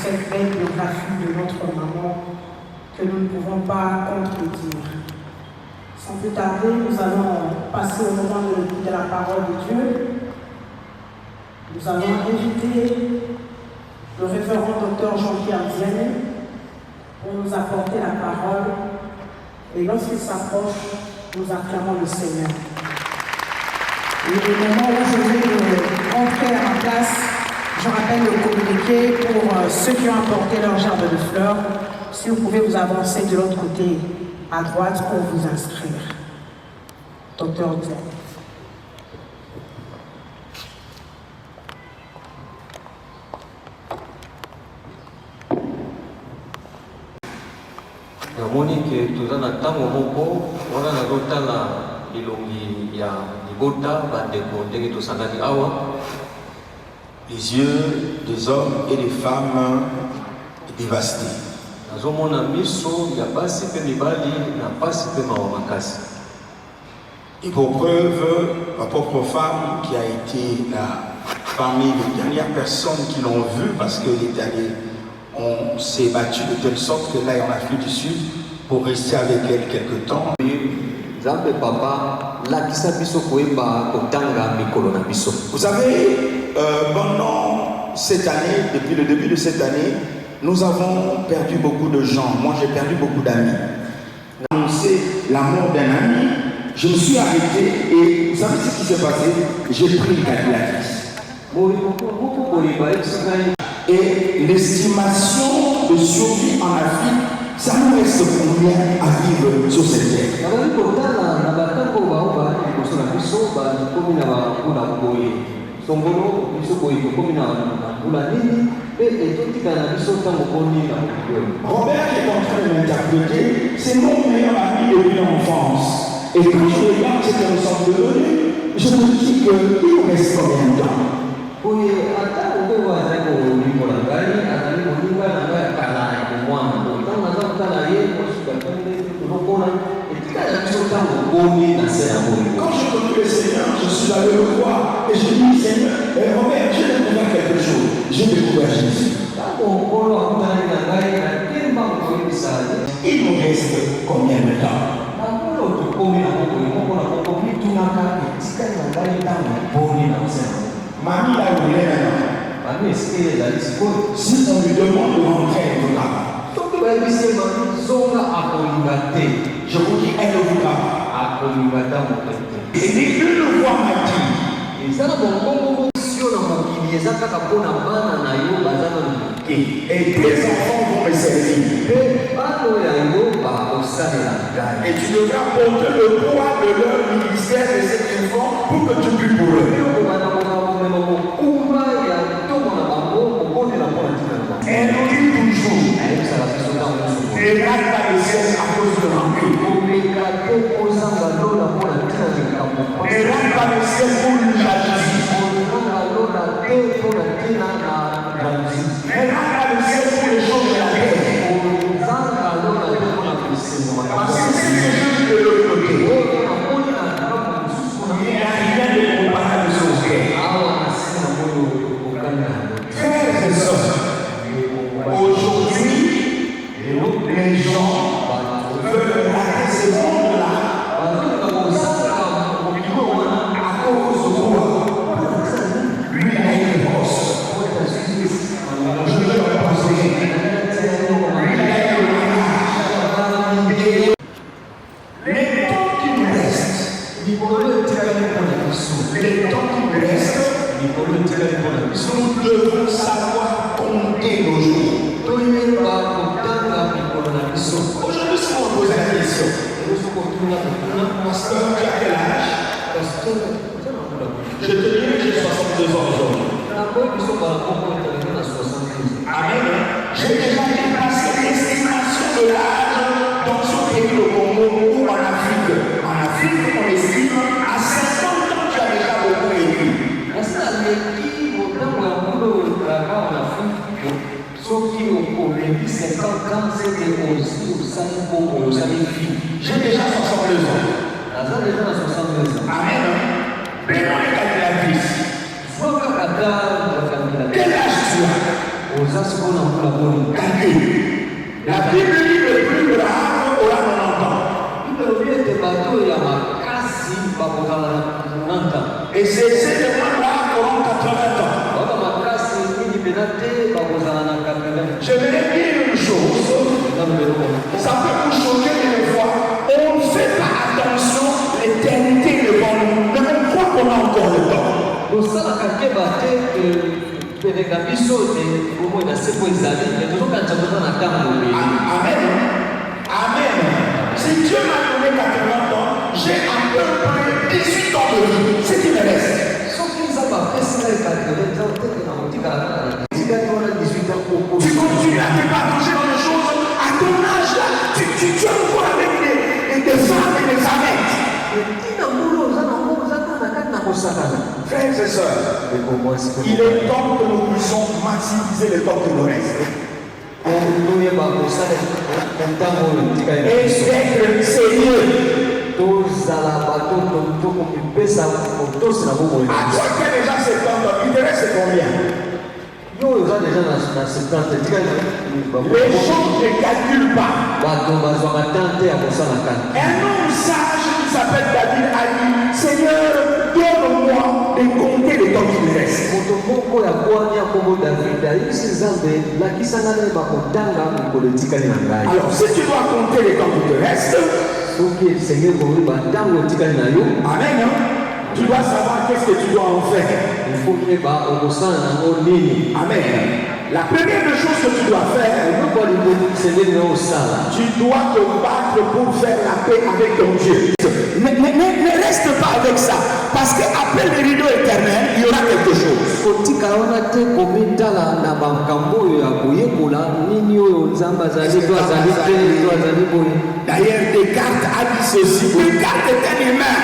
cette belle biographie de notre maman que nous ne pouvons pas contredire. Sans plus tarder, nous allons passer au moment de l'écoute de la parole de Dieu. Nous allons inviter le révérend Dr Jean-Pierre Dienne pour nous apporter la parole. Et lorsqu'il s'approche, nous acclamons le Seigneur. Et au moment où je vais entrer à ma place, je rappelle le communiqué pour ceux qui ont apporté leur gerbe de fleurs. Si vous pouvez vous avancer de l'autre côté à droite pour vous inscrire. Docteur Dienne. Namoni ke tozana ntango moko wana nazotala elongi ya libota bandeko ndenge tosangani awa. Les yeux des hommes et des femmes dévastés. Nazomona miso ya basi pe mibali na pasi pe mawa makasi. Et pour preuve, ma propre femme qui a été là parmi les dernières personnes qui l'ont vu parce que les derniers on s'est battu de telle sorte que là en Afrique du Sud pour rester avec elle quelque temps. Vous savez, pendant cette année, depuis le début de cette année, nous avons perdu beaucoup de gens. Moi, j'ai perdu beaucoup d'amis. Annoncé la mort d'un ami, je me suis arrêté et vous savez ce qui s'est passé? J'ai pris une calculatrice. Et l'estimation de survie en Afrique, ça nous reste combien à vivre sur cette terre? Robert qui est en train de m'interpréter, c'est mon meilleur ami depuis l'enfance. Et quand je regarde ce que nous sommes devenus, je me dis qu'il nous reste combien de temps? Quand je connais le Seigneur, je suis allé le voir et je dis Seigneur, Robert, je vais découvrir quelque chose. J'ai découvert Jésus. Il nous reste combien de temps? Mamie là où il est maintenant. Si on lui demande de rentrer, elle voudra. Je vous dis, elle ne voudra pas. Et une voix m'a dit. Et tes enfants vont me servir. Et tu devras porter le poids de leur ministère de cet enfant pour que tu pries pour eux. Elle dit toujours. Et là, pas le ciel à cause de l'envie. Et là, pas le ciel pour une jalousie. Et là, pas le ciel pour les choses de la terre. Parce que c'est les choses de l'autre côté. Il n'y a rien de comparable sur ce cœur. Frères et sœurs, aujourd'hui, les gens veulent rater ce monde-là à cause de quoi? Lui, il a une bosse. Je vais le penser. Lui, il a une mariage. Les temps qui nous restent, nous devons savoir compter nos jours. Aujourd'hui, si on pose la question, pasteur, tu as quel âge? Je te dirai que j'ai 62 ans aujourd'hui. Amen. J'ai déjà dépassé l'estimation de l'âge dans ce pays, le Congo ou en Afrique. En Afrique, on estime à 50 ans, tu as déjà beaucoup écrit. J'ai déjà 62 ans. Amen. Prenons les calculatrices. Quel âge tu as? Calcul. La Bible dit le plus brave aura 90 ans. Et c'est ces gens-là qui auront 80 ans. J'aimerais dire une chose, ça peut vous choquer une fois, on ne fait pas attention, l'éternité devant nous, mais même quoi qu'on a encore le temps. Amen. Amen. Si Dieu m'a donné 80 ans, j'ai à peu près 18 ans de vie, ce qui me reste. Tu continues à te partager dans les choses à ton âge là. Tu es encore avec des femmes et des amettes. Frères et sœurs, il est temps que nous puissions maximiser le temps qui nous reste. Et d'être sérieux. À toi qui as déjà 70 ans, il te reste combien? Les gens ne calculent pas. Un homme sage qui s'appelle David a dit, Seigneur, donne-moi de compter le temps qui me reste. Alors, si tu dois compter le temps qui te reste, amen, hein? Tu dois savoir qu'est-ce que tu dois en faire. Amen. La première des choses que tu dois faire, tu dois te battre pour faire la paix avec ton Dieu. Ne reste pas avec ça, parce qu'après le rideau éternel, il y aura quelque chose. D'ailleurs, Descartes a dit ceci. Descartes est un humain.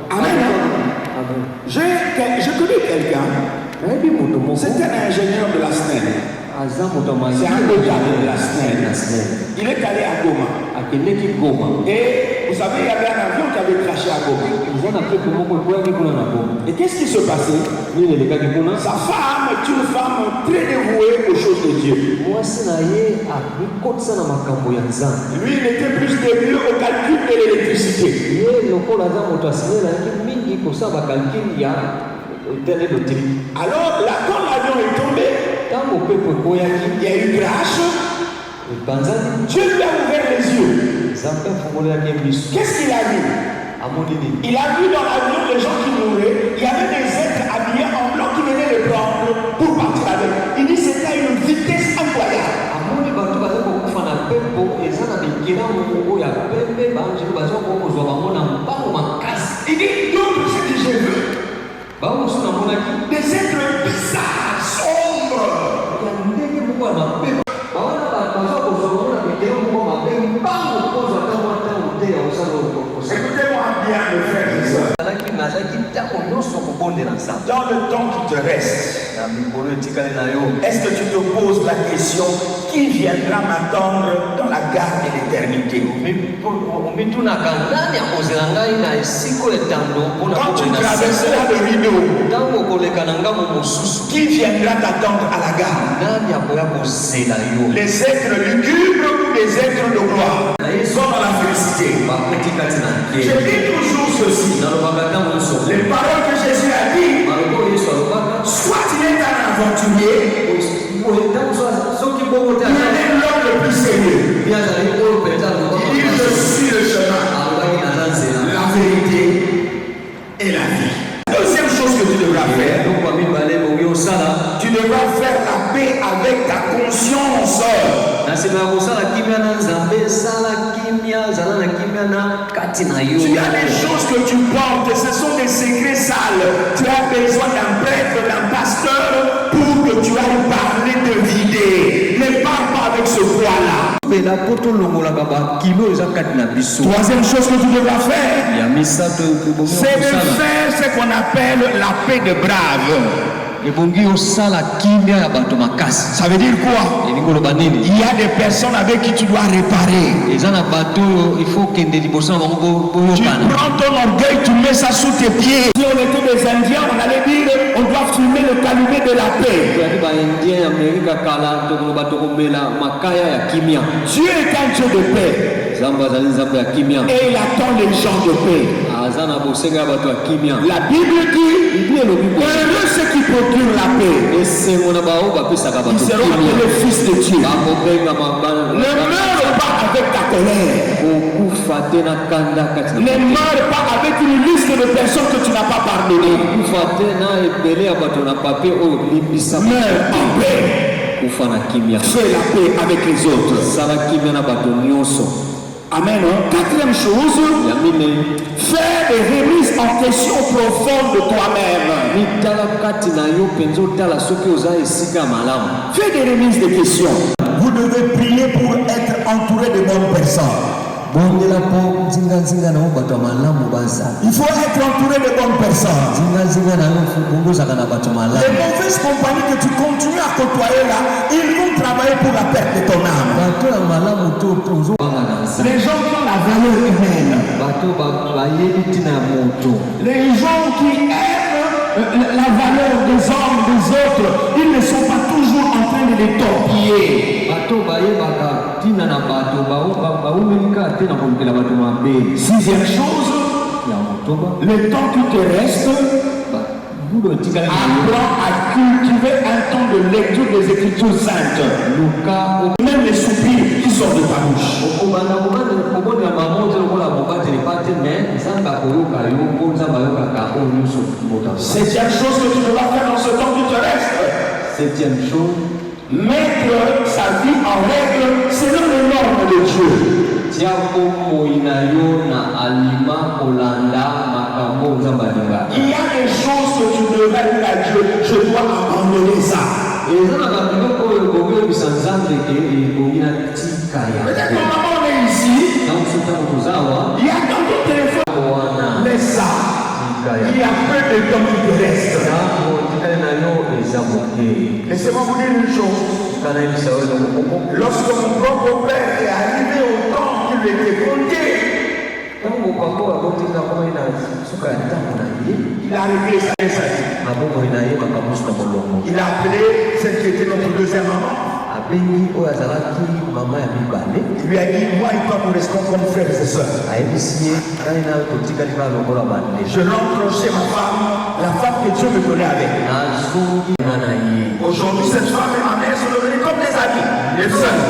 Amen. Je connais quelqu'un. C'est un ingénieur de la SNEL. C'est un local de la SNEL. Il est allé à Goma. Et vous savez, il y avait un avion qui avait crashé à Goma. Et qu'est-ce qui se passait? Sa femme est une femme très dévouée aux choses de Dieu. Lui, il était plus dévoué au calcul de l'électricité. Alors, là, quand l'avion est tombé, il y a eu crash. Dieu lui a ouvert les yeux. Qu'est-ce qu'il a vu? Il a vu dans l'avion les gens qui mouraient. Il y avait des êtres habillés en blanc qui venaient les prendre pour partir avec. Il dit c'était à une vitesse incroyable. Il dit donc ce que j'ai vu. Des êtres bizarres, sombres. Écoutez-moi bien, mes frères et sœurs. Dans le temps qui te reste, est-ce que tu te poses la question, qui viendra m'attendre dans la gare de l'éternité? Quand tu traverseras le rideau, qui viendra t'attendre à la gare? Les êtres lugubres ou les êtres de gloire? Comme dans la félicité. Je dis toujours ceci. Les paroles que Jésus a dit, soit il est un aventurier, il est l'homme le plus sérieux. Il dit je suis le chemin, la vérité et la vie. Deuxième chose que tu devras faire, tu devras faire la paix avec ta conscience. Tu as des choses que tu portes, ce sont des secrets sales. Tu as besoin d'un prêtre, d'un pasteur pour que tu ailles parler de vider. Ne parle pas avec ce poids-là. Troisième chose que tu devras faire, c'est de faire ce qu'on appelle la paix de brave. Ça veut dire quoi? Il y a des personnes avec qui tu dois réparer. Tu prends ton orgueil, tu mets ça sous tes pieds. Si on était des Indiens, on allait dire on doit fumer le calumet de la paix. Dieu est un Dieu de paix. Et il attend les gens de paix. La Bible dit heureux ceux qui procurent la paix. Ils seront appelés fils de Dieu. Ne meurs pas avec ta colère. Ne meurs pas avec une liste de personnes que tu n'as pas pardonnées. Meurs en paix. Fais la paix avec les autres. Amen. Quatrième chose, faire des remises en question profonde de toi-même. Fais des remises de questions. Vous devez prier pour être entouré de bonnes personnes. Il faut être entouré de bonnes personnes. Les mauvaises compagnies que tu continues à côtoyer là, ils vont travailler pour la perte de ton âme. Les gens qui ont la valeur humaine. Les gens qui aiment la valeur des hommes, des autres, ils ne sont pas toujours en train de les torpiller. Sixième chose, le temps qui te reste, apprends à cultiver un temps de lecture des Écritures saintes. Même les soupirs qui sortent de ta bouche. Septième chose que tu devras faire dans ce temps qui te reste. Septième chose, mettre sa vie en règle selon les normes de Dieu. Il y a des choses que tu devrais dire à Dieu, je dois abandonner ça. Peut-être que maman est ici, il y a dans ton téléphone, laisse ça. Il y a peu de temps qui te reste. Laissez-moi vous dire une chose. Lorsque mon propre père est arrivé au temps qu'il était compté, il a réglé sa vie. Il a appelé celle qui était notre deuxième maman. Il lui a dit, moi et toi nous restons comme frères et sœurs. Je rentre chez ma femme, la femme que Dieu me donnait avec. Aujourd'hui cette femme et ma mère sont devenues comme des amis, des sœurs.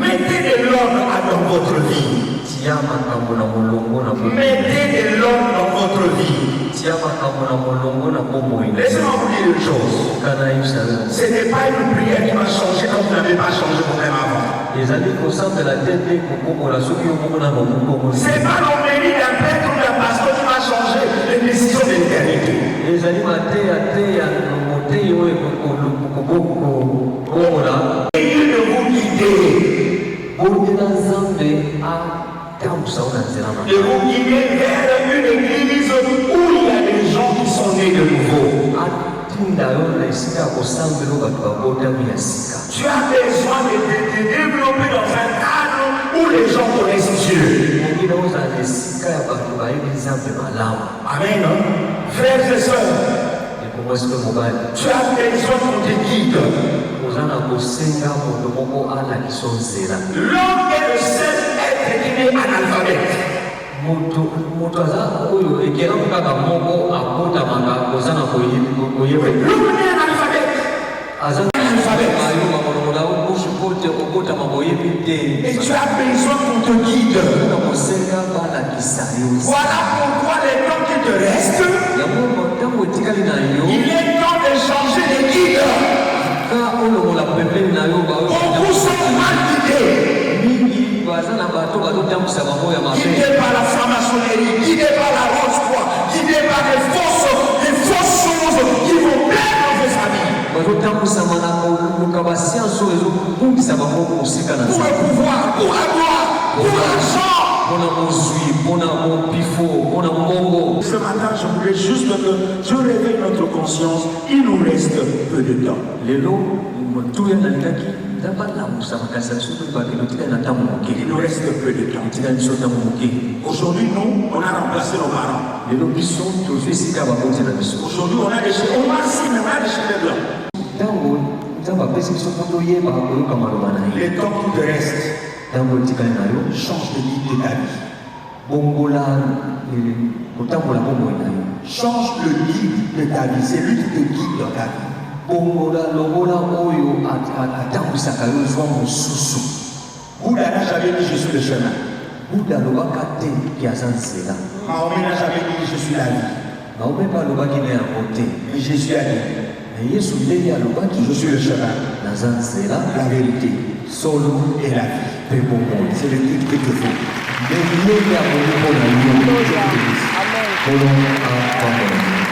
Mettez de l'ordre dans votre vie. Mettez de l'ordre dans votre vie. Laissez-moi vous dire une chose. Ce n'est pas une prière qui va changer quand vous n'avez pas changé vous-même avant. C'est pas l'homélie d'un prêtre ou d'un pasteur qui va changer les décisions de l'éternité. Ayez de vous guider. De vous guider vers une église où il y a des gens qui sont nés de nouveau. Tu as besoin de te développer dans un cadre où les gens connaissent Dieu. Amen. Frères et sœurs, tu as besoin qu'on te guide. L'homme est le seul être qui est analphabète. L'homme est analphabète. Et tu as besoin qu'on te guide. Voilà pourquoi les temps qui te restent, il est temps de changer de guide. Beaucoup sont mal guidés. Guidés par la franc-maçonnerie, guidés par la rose-croix, guidés par des fausses choses qui vont plaire dans vos familles. Pour le pouvoir, pour la gloire, pour l'argent. Ce matin, je voulais juste que Dieu réveille notre conscience. Il nous reste peu de temps. Il nous reste peu de temps. Aujourd'hui, nous, on a remplacé nos parents. Aujourd'hui, on a déchiré. On a signé, on a déchiré blanc. Les temps qui te restent, change de guide de ta vie. Change le guide de ta vie. C'est lui qui te guide dans ta vie. Bouddha n'a jamais dit je suis le chemin. Mahomet n'a jamais dit je suis la vie. Mais Jésus a dit je suis le chemin, la vérité, et la vie. C'est le guide qu'il te faut. Amen.